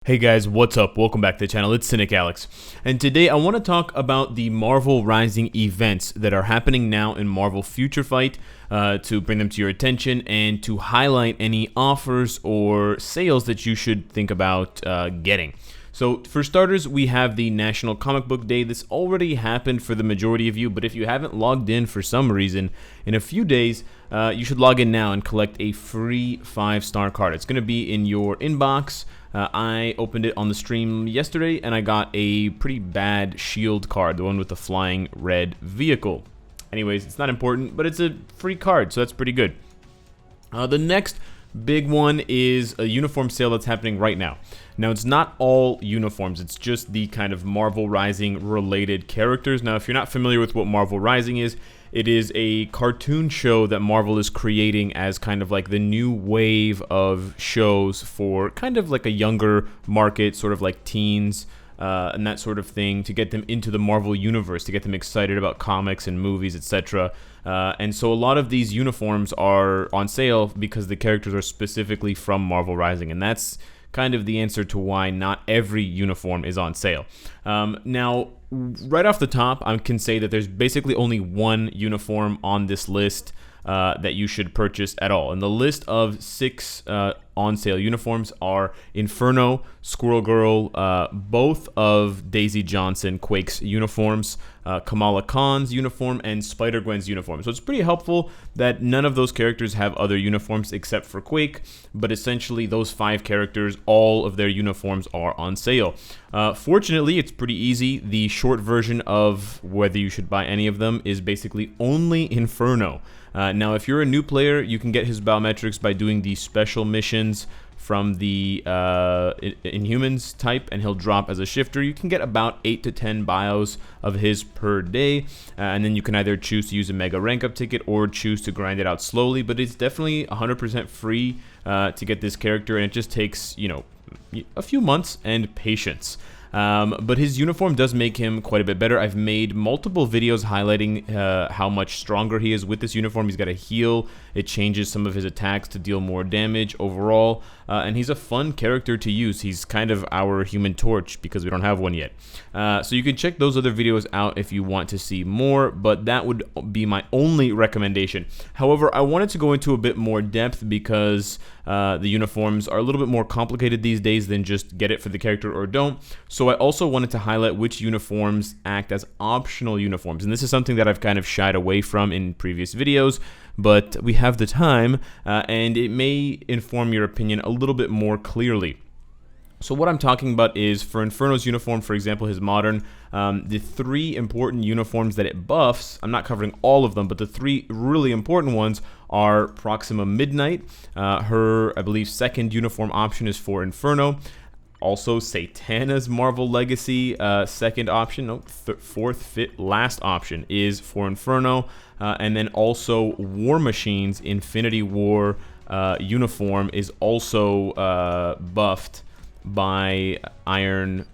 Hey guys, what's up? Welcome back to the channel. It's Cynicalex. And today I want to talk about the Marvel Rising events that are happening now in Marvel Future Fight to bring them to your attention and to highlight any offers or sales that you should think about getting. So for starters, we have the National Comic Book Day. This already happened for the majority of you, but if you haven't logged in for some reason, in a few days, you should log in now and collect a free 5-star card. It's going to be in your inbox. I opened it on the stream yesterday, and I got a pretty bad shield card, the one with the flying red vehicle. Anyways, it's not important, but it's a free card, so that's pretty good. The next big one is a uniform sale that's happening right now. Now, it's not all uniforms. It's just the kind of Marvel Rising related characters. Now, if you're not familiar with what Marvel Rising is, it is a cartoon show that Marvel is creating as kind of like the new wave of shows for kind of like a younger market, sort of like teens and that sort of thing, to get them into the Marvel universe, to get them excited about comics and movies, etc. And so a lot of these uniforms are on sale because the characters are specifically from Marvel Rising, and that's kind of the answer to why not every uniform is on sale. Now, right off the top, I can say that there's basically only one uniform on this list that you should purchase at all. And the list of 6 on-sale uniforms are Inferno, Squirrel Girl, both of Daisy Johnson, Quake's uniforms, Kamala Khan's uniform, and Spider-Gwen's uniform. So it's pretty helpful that none of those characters have other uniforms except for Quake, but essentially those 5 characters, all of their uniforms are on sale. Fortunately, it's pretty easy. The short version of whether you should buy any of them is basically only Inferno. Now, if you're a new player, you can get his biometrics by doing the special missions from the Inhumans type, and he'll drop as a shifter. You can get about 8 to 10 bios of his per day, and then you can either choose to use a mega rank up ticket or choose to grind it out slowly, but it's definitely 100% free to get this character, and it just takes, you know, a few months and patience. But his uniform does make him quite a bit better. I've made multiple videos highlighting how much stronger he is with this uniform. He's got a heal. It changes some of his attacks to deal more damage overall. And he's a fun character to use. He's kind of our Human Torch because we don't have one yet. So you can check those other videos out if you want to see more, but that would be my only recommendation. However, I wanted to go into a bit more depth because the uniforms are a little bit more complicated these days than just get it for the character or don't. So I also wanted to highlight which uniforms act as optional uniforms. And this is something that I've kind of shied away from in previous videos, but we have the time, and it may inform your opinion a little bit more clearly. So what I'm talking about is, for Inferno's uniform, for example, his modern, the 3 important uniforms that it buffs, I'm not covering all of them, but the 3 really important ones are Proxima Midnight. Her, I believe, 2nd uniform option is for Inferno. Also, Satana's Marvel Legacy 2nd option, no, 4th, last option is for Inferno. And then also War Machine's Infinity War uniform is also buffed by Inferno's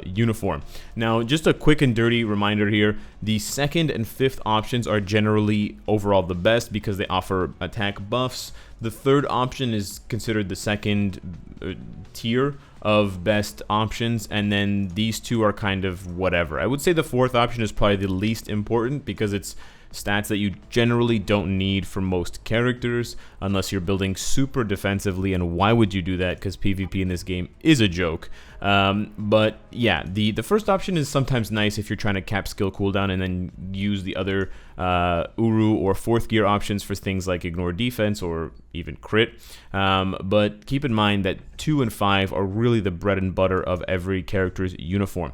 uniform. Now, just a quick and dirty reminder here, the 2nd and 5th options are generally overall the best because they offer attack buffs. The 3rd option is considered the 2nd tier of best options, and then these 2 are kind of whatever. I would say the 4th option is probably the least important because it's stats that you generally don't need for most characters unless you're building super defensively, and why would you do that? Because PvP in this game is a joke. But yeah, the first option is sometimes nice if you're trying to cap skill cooldown and then use the other Uru or 4th gear options for things like ignore defense or even crit. But keep in mind that 2 and 5 are really the bread and butter of every character's uniform.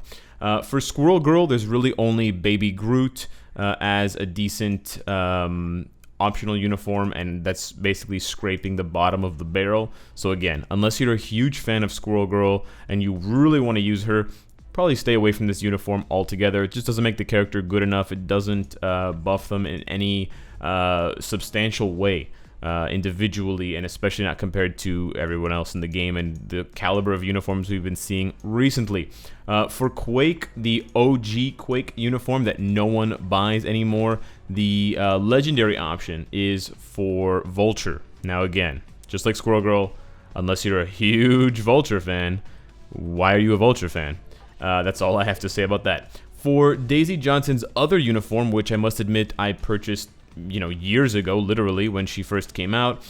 For Squirrel Girl, there's really only Baby Groot as a decent optional uniform, and that's basically scraping the bottom of the barrel. So again, unless you're a huge fan of Squirrel Girl and you really want to use her, probably stay away from this uniform altogether. It just doesn't make the character good enough. It doesn't buff them in any substantial way. Individually, and especially not compared to everyone else in the game and the caliber of uniforms we've been seeing recently. For Quake, the OG Quake uniform that no one buys anymore, the legendary option is for Vulture. Now again, just like Squirrel Girl, unless you're a huge Vulture fan. Why are you a Vulture fan? That's all I have to say about that. For Daisy Johnson's other uniform, which I must admit I purchased, years ago, literally, when she first came out,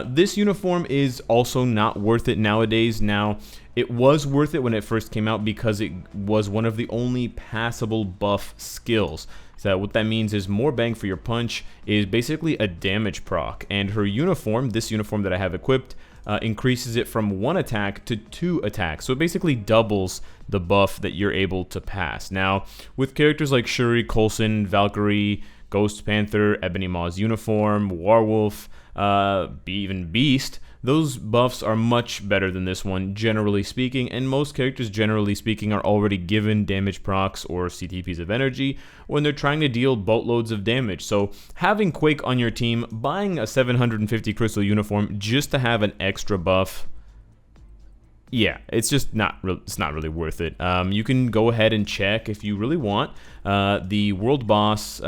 this uniform is also not worth it nowadays. Now, it was worth it when it first came out because it was one of the only passable buff skills. So what that means is more bang for your punch is basically a damage proc, and her uniform, this uniform that I have equipped, increases it from 1 attack to 2 attacks. So it basically doubles the buff that you're able to pass. Now, with characters like Shuri, Coulson, Valkyrie, Ghost Panther, Ebony Maw's uniform, Warwolf, even Beast, those buffs are much better than this one, generally speaking, and most characters, generally speaking, are already given damage procs or CTPs of energy when they're trying to deal boatloads of damage. So having Quake on your team, buying a 750 crystal uniform just to have an extra buff, yeah, it's just not really worth it. You can go ahead and check if you really want the World Boss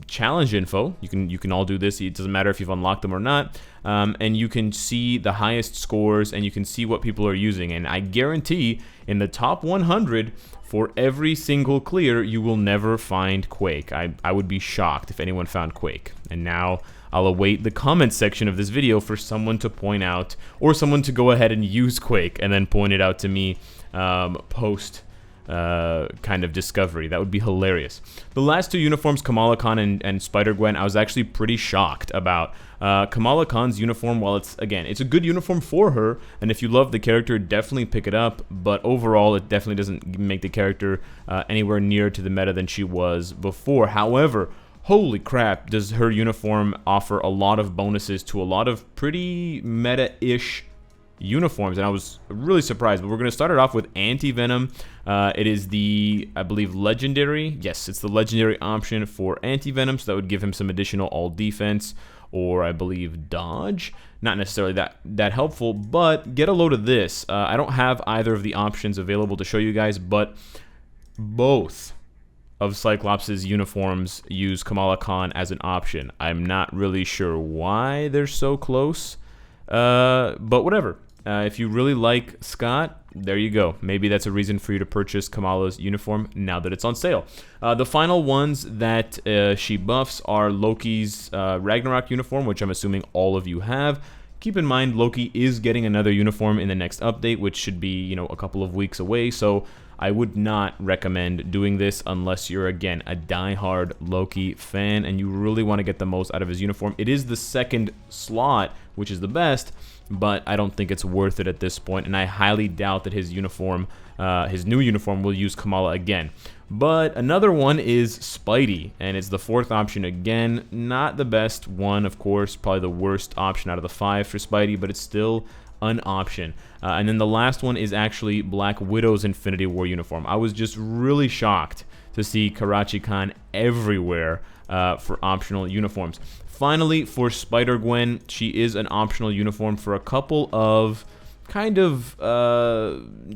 challenge info. You can all do this. It doesn't matter if you've unlocked them or not. And you can see the highest scores, and you can see what people are using. And I guarantee in the top 100 for every single clear, you will never find Quake. I would be shocked if anyone found Quake. And now I'll await the comments section of this video for someone to point out, or someone to go ahead and use Quake and then point it out to me post kind of discovery. That would be hilarious. The last two uniforms, Kamala Khan and Spider-Gwen, I was actually pretty shocked about. Kamala Khan's uniform, while it's a good uniform for her, and if you love the character, definitely pick it up, but overall it definitely doesn't make the character anywhere near to the meta than she was before. However, holy crap, does her uniform offer a lot of bonuses to a lot of pretty meta-ish uniforms, and I was really surprised. But we're going to start it off with Anti-Venom. It is the, I believe, legendary. Yes, it's the legendary option for Anti-Venom, so that would give him some additional all defense, or I believe dodge. Not necessarily that helpful, but get a load of this. I don't have either of the options available to show you guys, but both of Cyclops' uniforms use Kamala Khan as an option. I'm not really sure why they're so close, but whatever. If you really like Scott, there you go. Maybe that's a reason for you to purchase Kamala's uniform now that it's on sale. The final ones that she buffs are Loki's Ragnarok uniform, which I'm assuming all of you have. Keep in mind, Loki is getting another uniform in the next update, which should be, a couple of weeks away, so I would not recommend doing this unless you're, again, a die-hard Loki fan and you really want to get the most out of his uniform. It is the second slot, which is the best, but I don't think it's worth it at this point, and I highly doubt that his uniform, his new uniform, will use Kamala again. But another one is Spidey, and it's the fourth option again. Not the best one, of course, probably the worst option out of the 5 for Spidey, but it's still an option. And then the last one is actually Black Widow's Infinity War uniform. I was just really shocked to see Karachi Khan everywhere for optional uniforms. Finally, for Spider-Gwen, she is an optional uniform for a couple of kind of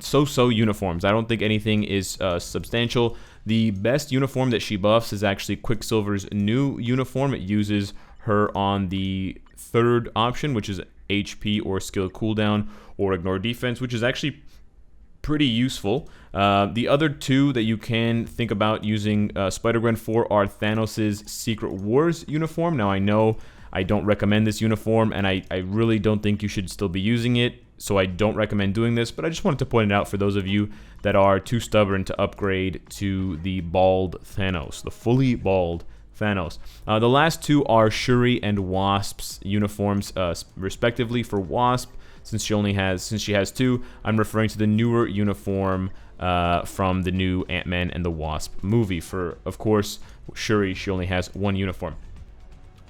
so-so uniforms. I don't think anything is substantial. The best uniform that she buffs is actually Quicksilver's new uniform. It uses her on the third option, which is HP or skill cooldown or ignore defense, which is actually pretty useful. The other two that you can think about using Spider-Gwen for are Thanos' Secret Wars uniform. Now, I know I don't recommend this uniform, and I really don't think you should still be using it, so I don't recommend doing this, but I just wanted to point it out for those of you that are too stubborn to upgrade to the bald Thanos, the fully bald Thanos. The last two are Shuri and Wasp's uniforms, respectively. For Wasp, since she has two, I'm referring to the newer uniform from the new Ant-Man and the Wasp movie. For, of course, Shuri, she only has one uniform.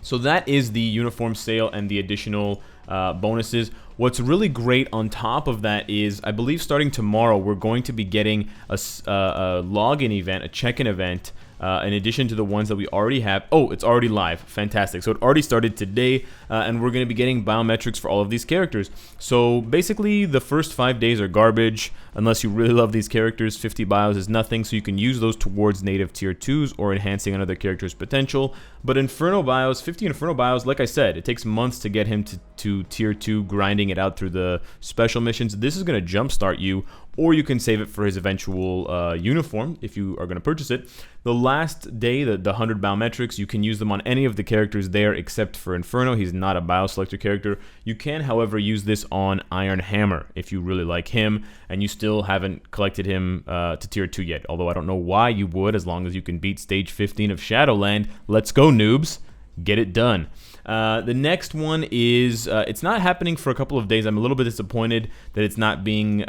So that is the uniform sale and the additional bonuses. What's really great on top of that is, I believe starting tomorrow, we're going to be getting a login event, a check-in event, in addition to the ones that we already have. Oh, it's already live. Fantastic. So it already started today, and we're going to be getting biometrics for all of these characters. So basically, the first 5 days are garbage. Unless you really love these characters, 50 bios is nothing, so you can use those towards native tier 2s or enhancing another character's potential. But Inferno bios, 50 Inferno bios, like I said, it takes months to get him to tier 2, grinding it out through the special missions. This is going to jumpstart you, or you can save it for his eventual uniform if you are going to purchase it. The last day, the 100 biometrics, you can use them on any of the characters there except for Inferno. He's not a bioselector character. You can, however, use this on Iron Hammer if you really like him and you still haven't collected him to tier 2 yet. Although I don't know why you would, as long as you can beat stage 15 of Shadowland. Let's go, noobs. Get it done. The next one is, it's not happening for a couple of days. I'm a little bit disappointed that it's not being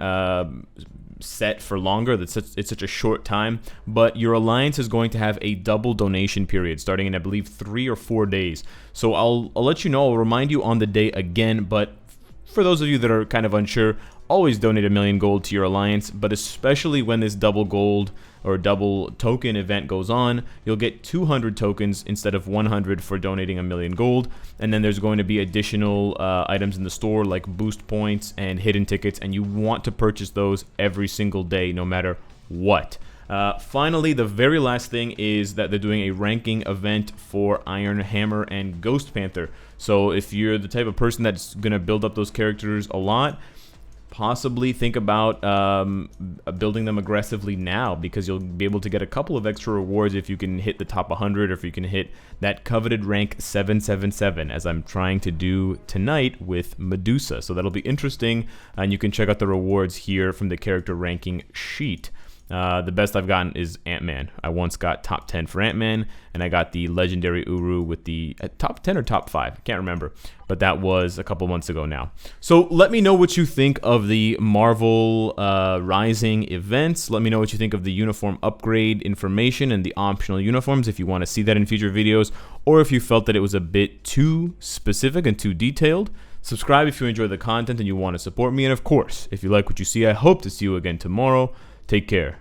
set for longer. It's such a short time. But your alliance is going to have a double donation period starting in, I believe, 3 or 4 days. So I'll let you know. I'll remind you on the day again. But for those of you that are kind of unsure, always donate 1,000,000 gold to your alliance. But especially when this double gold or double token event goes on, you'll get 200 tokens instead of 100 for donating 1,000,000 gold. And then there's going to be additional items in the store like boost points and hidden tickets, and you want to purchase those every single day no matter what. Finally, the very last thing is that they're doing a ranking event for Iron Hammer and Ghost Panther. So if you're the type of person that's going to build up those characters a lot, possibly think about building them aggressively now, because you'll be able to get a couple of extra rewards if you can hit the top 100 or if you can hit that coveted rank 777, as I'm trying to do tonight with Medusa. So that'll be interesting, and you can check out the rewards here from the character ranking sheet. The best I've gotten is Ant-Man. I once got top 10 for Ant-Man, and I got the legendary Uru with the top 10 or top 5. I can't remember, but that was a couple months ago now. So let me know what you think of the Marvel Rising events. Let me know what you think of the uniform upgrade information and the optional uniforms if you want to see that in future videos, or if you felt that it was a bit too specific and too detailed. Subscribe if you enjoy the content and you want to support me, and of course, if you like what you see, I hope to see you again tomorrow. Take care.